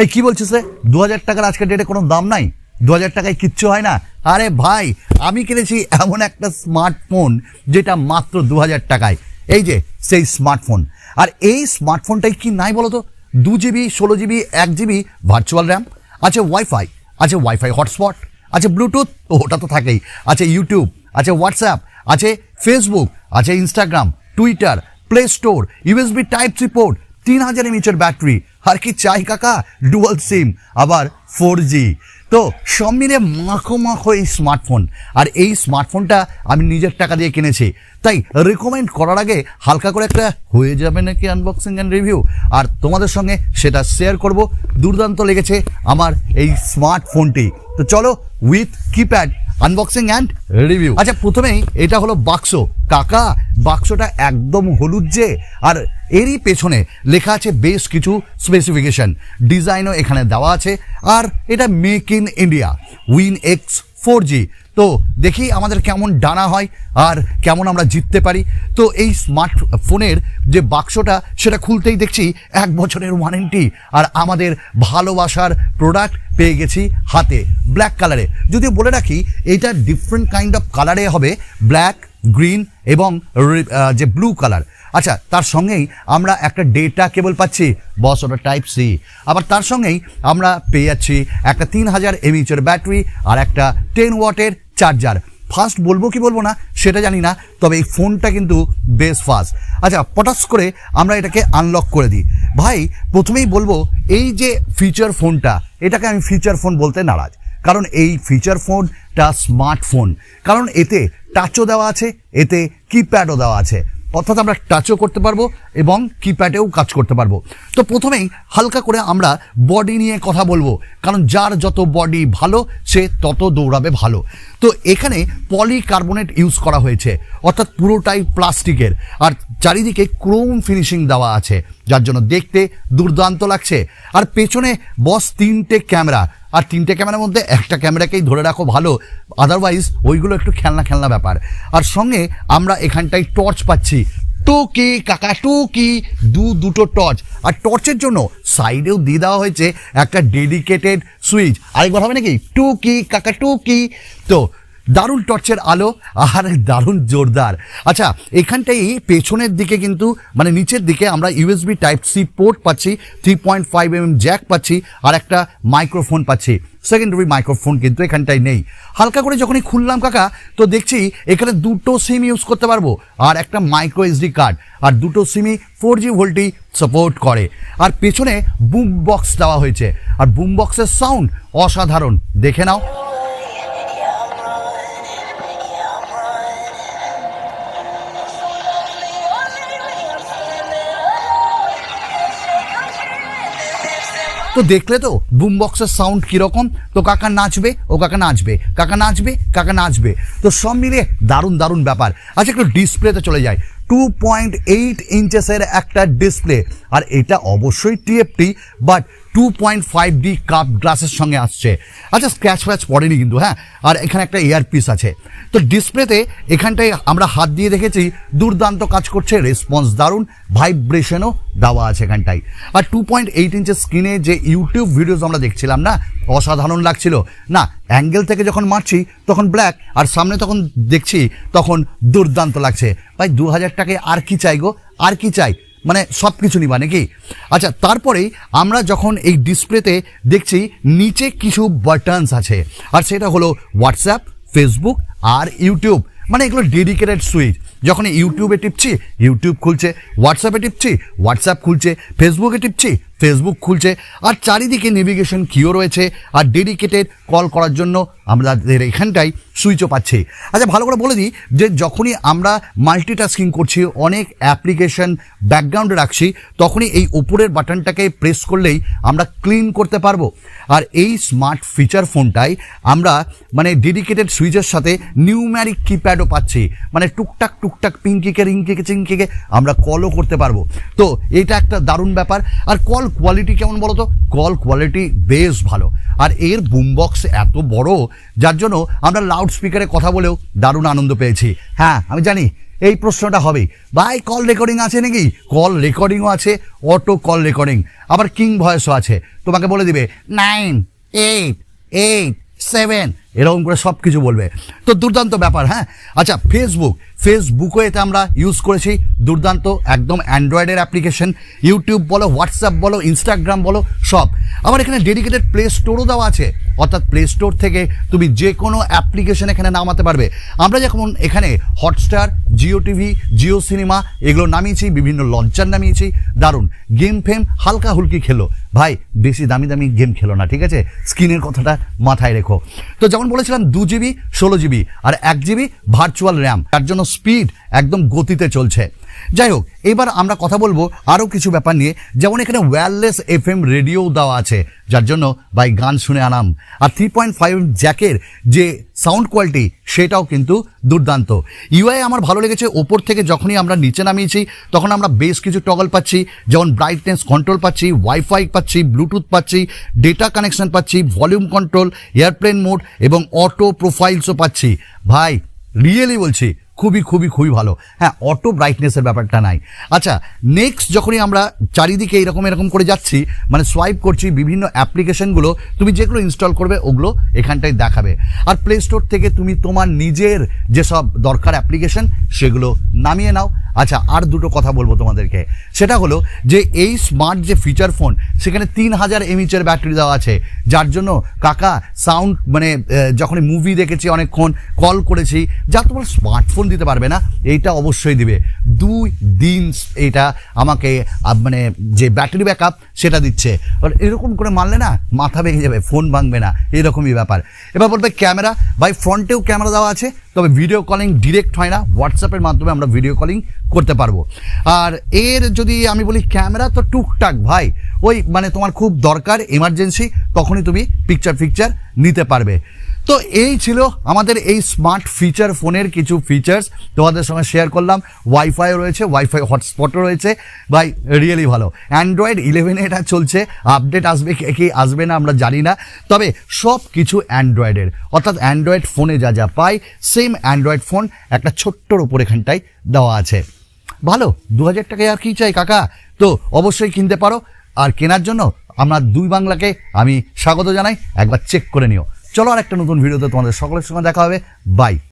এই কি বলছিস রে? 2000 টাকার আজকের ডেটে কোনো দাম নাই? 2000 টাকায় কিচ্ছু হয় না। আরে ভাই, আমি কিনেছি এমন একটা স্মার্টফোন যেটা মাত্র 2000 টাকায়। এই যে সেই স্মার্টফোন। আর এই স্মার্টফোনটাই কি নাই বলো তো? 2GB 16GB 1GB virtual RAM আছে, ওয়াইফাই হটস্পট আছে, ব্লুটুথ ওটা তো থাকেই, আছে ইউটিউব, আছে হোয়াটসঅ্যাপ, আছে ফেসবুক, আছে Instagram, Twitter, play store, USB type C port, 3000 mAh battery. আর কি চাই কাকা? ডুয়াল সিম, আবার 4G। তো সব মিলে মাখো এই স্মার্টফোন। আর এই স্মার্টফোনটা আমি নিজের টাকা দিয়ে কিনেছি, তাই রেকমেন্ড করার আগে হালকা করে একটা হয়ে যাবে নাকি আনবক্সিং অ্যান্ড রিভিউ, আর তোমাদের সঙ্গে সেটা শেয়ার করব। দুর্দান্ত লেগেছে আমার এই স্মার্টফোনটি। তো চলো with keypad unboxing and review. আচ্ছা, প্রথমেই এটা হলো বাক্স। কাকা, বাক্সটা একদম হলুদ যে, আর এরই পেছনে লেখা আছে বেশ কিছু স্পেসিফিকেশন, ডিজাইনও এখানে দেওয়া আছে। আর এটা make in India, win x 4G। তো দেখি আমাদের কেমন ডানা হয় আর কেমন আমরা জিততে পারি। তো এই স্মার্টফোনের যে বাক্সটা, সেটা খুলতেই দেখছি 1 বছরের ওয়ারেন্টি, আর আমাদের ভালোবাসার প্রোডাক্ট পেয়ে গেছি হাতে ব্ল্যাক কালারে। যদিও বলে রাখি, এটা ডিফারেন্ট কাইন্ড অফ কালারে হবে, ব্ল্যাক, গ্রিন এবং যে ব্লু কালার। আচ্ছা, তার সঙ্গেই আমরা একটা ডেটা কেবল পাচ্ছি, বস ওটা টাইপ সি। আবার তার সঙ্গেই আমরা পেয়ে যাচ্ছি একটা 3000 mAh ব্যাটারি আর একটা 10 ওয়াটের চার্জার। ফাস্ট বলবো কি বলবো না সেটা জানি না, তবে এই ফোনটা কিন্তু বেশ ফাস্ট। আচ্ছা, পটাস করে আমরা এটাকে আনলক করে দিই। ভাই, প্রথমেই বলবো, এই যে ফিচার ফোনটা, এটাকে আমি ফিচার ফোন বলতে নারাজ, কারণ এই ফিচার ফোনটা স্মার্টফোন, কারণ এতে টাচও দেওয়া আছে, এতে কিপ্যাডও দেওয়া আছে, অর্থাৎ আমরা টাচও করতে পারবো এবং কিপ্যাডেও কাজ করতে পারবো। তো প্রথমেই হালকা করে আমরা বডি নিয়ে কথা বলবো, কারণ যার যত বডি ভালো সে তত দৌড়াবে ভালো। তো এখানে পলিকার্বনেট ইউজ করা হয়েছে, অর্থাৎ পুরোটাই প্লাস্টিকের, আর চারিদিকে ক্রোম ফিনিশিং দেওয়া আছে, যার জন্য দেখতে দুর্দান্ত লাগছে। আর পেছনে বস 3টে ক্যামেরা, আর 3টে ক্যামেরার মধ্যে একটা ক্যামেরাকেই ধরে রাখো ভালো, আদারওয়াইজ ওইগুলো একটু খেলনা ব্যাপার। আর সঙ্গে আমরা এখানটায় টর্চ পাচ্ছি, টুকি কাকা টুকি, দুটো টর্চ। আর টর্চের জন্য সাইডেও দিয়ে দেওয়া হয়েছে একটা ডেডিকেটেড সুইচ। আরেকবার হবে নাকি? টুকি কাকা টুকি। তো দারুণ টর্চের আলো আর দারুণ জোরদার। আচ্ছা, এখানটাই পেছনের দিকে কিন্তু মানে নিচের দিকে আমরা ইউএসবি টাইপ সি পোর্ট পাচ্ছি, 3.5mm জ্যাক পাচ্ছি, আর একটা মাইক্রোফোন পাচ্ছি। সেকেন্ডারি মাইক্রোফোন কিন্তু এখানটাই নেই। হালকা করে যখনই খুললাম কাকা, তো দেখছি এখানে 2টো সিম ইউজ করতে পারবো, আর একটা মাইক্রো এসডি কার্ড, আর 2টো সিমই 4G ভোল্টই সাপোর্ট করে। আর পেছনে বুম বক্স দেওয়া হয়েছে, আর বুম বক্সের সাউন্ড অসাধারণ, দেখে নাও। তো দেখলে তো বুম বক্সের সাউন্ড কিরকম। তো কাকা নাচবে, ও কাকা নাচবে, কাকা নাচবে, কাকা নাচবে। তো সব মিলিয়ে দারুণ ব্যাপার। আচ্ছা, একটু ডিসপ্লেতে চলে যায়। 2.8 ইঞ্চেসের একটা ডিসপ্লে, আর এটা অবশ্যই টিএফটি, বাট 2.5D কাপ গ্লাসের সঙ্গে আসছে। আচ্ছা, স্ক্র্যাচ ফ্র্যাচ পড়েনি কিন্তু, হ্যাঁ। আর এখানে একটা ইয়ারপিস আছে। তো ডিসপ্লেতে এখানটায় আমরা হাত দিয়ে দেখেছি, দুর্দান্ত কাজ করছে, রেসপন্স দারুণ, ভাইব্রেশনও দেওয়া আছে এখানটায়। আর 2.8 ইঞ্চের স্ক্রিনে যে ইউটিউব ভিডিওস আমরা দেখছিলাম না, অসাধারণ লাগছিল না। অ্যাঙ্গেল থেকে যখন মারছি তখন ব্ল্যাক, আর সামনে তখন দেখছি তখন দুর্দান্ত লাগছে। ভাই, 2000 টাকায় আর কি চাই গো, আর কি চাই, মানে সব কিছু নিবা নাকি? আচ্ছা, তারপরেই আমরা যখন এই ডিসপ্লেতে দেখছি নিচে কিছু বাটনস আছে, আর সেটা হলো হোয়াটসঅ্যাপ, ফেসবুক আর ইউটিউব, মানে এগুলো ডেডিকেটেড সুইচ। যখন ইউটিউবে টিপছি ইউটিউব খুলছে, হোয়াটসঅ্যাপে টিপছি হোয়াটসঅ্যাপ খুলছে, ফেসবুকে টিপছি ফেসবুক খুলছে, আর চারিদিকে নেভিগেশন কিও রয়েছে, আর ডেডিকেটেড কল করার জন্য আমাদের এখানটায় সুইচও পাচ্ছি। আচ্ছা, ভালো করে বলে দিই যে যখনই আমরা মাল্টিটাস্কিং করছি, অনেক অ্যাপ্লিকেশন ব্যাকগ্রাউন্ডে রাখছি, তখনই এই উপরের বাটনটাকে প্রেস করলেই আমরা ক্লিন করতে পারবো। আর এই স্মার্ট ফিচার ফোনটাই আমরা মানে ডেডিকেটেড সুইচের সাথে নিউম্যারিক কিপ্যাডও পাচ্ছি, মানে টুকটাক পিঙ্কিকে রিঙ্কিকে চিঙ্কিকে আমরা কলও করতে পারবো। তো এটা একটা দারুণ ব্যাপার। আর কল কোয়ালিটি কেমন বলো তো? কল কোয়ালিটি বেশ ভালো, আর এর বুমবক্স এত বড়, যার জন্য আমরা লাউড স্পিকারে কথা বলেও দারুণ আনন্দ পেয়েছি। হ্যাঁ, আমি জানি এই প্রশ্নটা হবেই, ভাই কল রেকর্ডিং আছে নাকি? কল রেকর্ডিংও আছে, অটো কল রেকর্ডিং, আবার কিং ভয়েসও আছে। তোমাকে বলে দিবে 9, 8, 8, 7 এরকম করে সব কিছু বলবে। তো দুর্দান্ত ব্যাপার। হ্যাঁ, আচ্ছা, ফেসবুকও এতে আমরা ইউজ করেছি, দুর্দান্ত একদম অ্যান্ড্রয়েডের অ্যাপ্লিকেশন, ইউটিউব বলো, হোয়াটসঅ্যাপ বলো, ইনস্টাগ্রাম বলো, সব। আবার এখানে ডেডিকেটেড প্লে স্টোরও দেওয়া আছে, অর্থাৎ প্লে স্টোর থেকে তুমি যে কোনো অ্যাপ্লিকেশন এখানে নামাতে পারবে। আমরা যেমন এখানে Hotstar, Jio TV, Jio cinema এগুলো নামিয়েছি, বিভিন্ন লঞ্চার নামিয়েছি, দারুণ। গেম ফেম হালকা হুলকি খেলো ভাই, বেশি দামি দামি গেম খেলো না, ঠিক আছে? স্ক্রিনের কথাটা মাথায় রেখো। তো যেমন বলেছিলাম 2GB 16GB আর 1GB ভার্চুয়াল র্যাম, তার জন্য স্পিড একদম গতিতে চলছে। যাই হোক, এবার আমরা কথা বলবো আরও কিছু ব্যাপার নিয়ে, যেমন এখানে ওয়্যারলেস FM রেডিও দেওয়া আছে, যার জন্য ভাই গান শুনে আরাম। আর 3.5 জ্যাকের যে সাউন্ড কোয়ালিটি সেটাও কিন্তু দুর্দান্ত। ইউআই আমার ভালো লেগেছে, ওপর থেকে যখনই আমরা নিচে নামিয়েছি তখন আমরা বেশ কিছু টগল পাচ্ছি, যেমন ব্রাইটনেস কন্ট্রোল পাচ্ছি, ওয়াইফাই পাচ্ছি, ব্লুটুথ পাচ্ছি, ডেটা কানেকশন পাচ্ছি, ভলিউম কন্ট্রোল, এয়ারপ্লেন মোড এবং অটো প্রোফাইলসও পাচ্ছি। ভাই রিয়েলি বলছি, খুবই খুবই খুবই ভালো। হ্যাঁ, অটো ব্রাইটনেসের ব্যাপারটা নাই। আচ্ছা, নেক্সট যখনই আমরা চারিদিকে এরকম করে যাচ্ছি, মানে সোয়াইপ করছি, বিভিন্ন অ্যাপ্লিকেশনগুলো তুমি যেগুলো ইনস্টল করবে ওগুলো এখানটায় দেখাবে। আর প্লে স্টোর থেকে তুমি তোমার নিজের যেসব দরকার অ্যাপ্লিকেশন সেগুলো নামিয়ে নাও। আচ্ছা, আর দুটো কথা বলবো তোমাদেরকে, সেটা হলো যে এই স্মার্ট যে ফিচার ফোন, সেখানে 3000 mAh ব্যাটারি দেওয়া আছে, যার জন্য কাকা সাউন্ড মানে যখন মুভি দেখেছি অনেকক্ষণ, কল করেছি, যা তোমার স্মার্টফোন দিতে পারবে না, এইটা অবশ্যই দিবে। 2 দিন এটা আমাকে মানে যে ব্যাটারি ব্যাকআপ সেটা দিচ্ছে। এরকম করে মানলে না মাথা ভেঙে যাবে, ফোন ভাঙবে না, এরকমই ব্যাপার। এবার বলবে ক্যামেরা, ভাই ফ্রন্টেও ক্যামেরা দেওয়া আছে, তবে ভিডিও কলিং ডিরেক্ট হয় না, হোয়াটসঅ্যাপের মাধ্যমে আমরা ভিডিও কলিং করতে পারবো। আর এর যদি আমি বলি ক্যামেরা, তো টুকটাক ভাই, ওই মানে তোমার খুব দরকার এমার্জেন্সি তখনই তুমি পিকচার নিতে পারবে। তো এই ছিল আমাদের এই স্মার্ট ফিচার ফোনের কিছু ফিচার্স তোমাদের সঙ্গে শেয়ার করলাম। ওয়াইফাইও রয়েছে, ওয়াইফাই হটস্পটও রয়েছে, ভাই রিয়েলি ভালো। অ্যান্ড্রয়েড 11 এটা চলছে, আপডেট আসবে কি আসবে না আমরা জানি না, তবে সব কিছু অ্যান্ড্রয়েডের, অর্থাৎ অ্যান্ড্রয়েড ফোনে যা যা পাই সেম অ্যান্ড্রয়েড ফোন একটা ছোট্টর ওপর এখানটায় দেওয়া আছে। ভালো, 2000 টাকায় আর কি চাই কাকা? তো অবশ্যই কিনতে পারো। আর কেনার জন্য আমরা 2 বাংলাকে আমি স্বাগত জানাই, একবার চেক করে নিও। চলো আর একটা নতুন ভিডিওতে তোমাদের সকলের সঙ্গে দেখা হবে। বাই।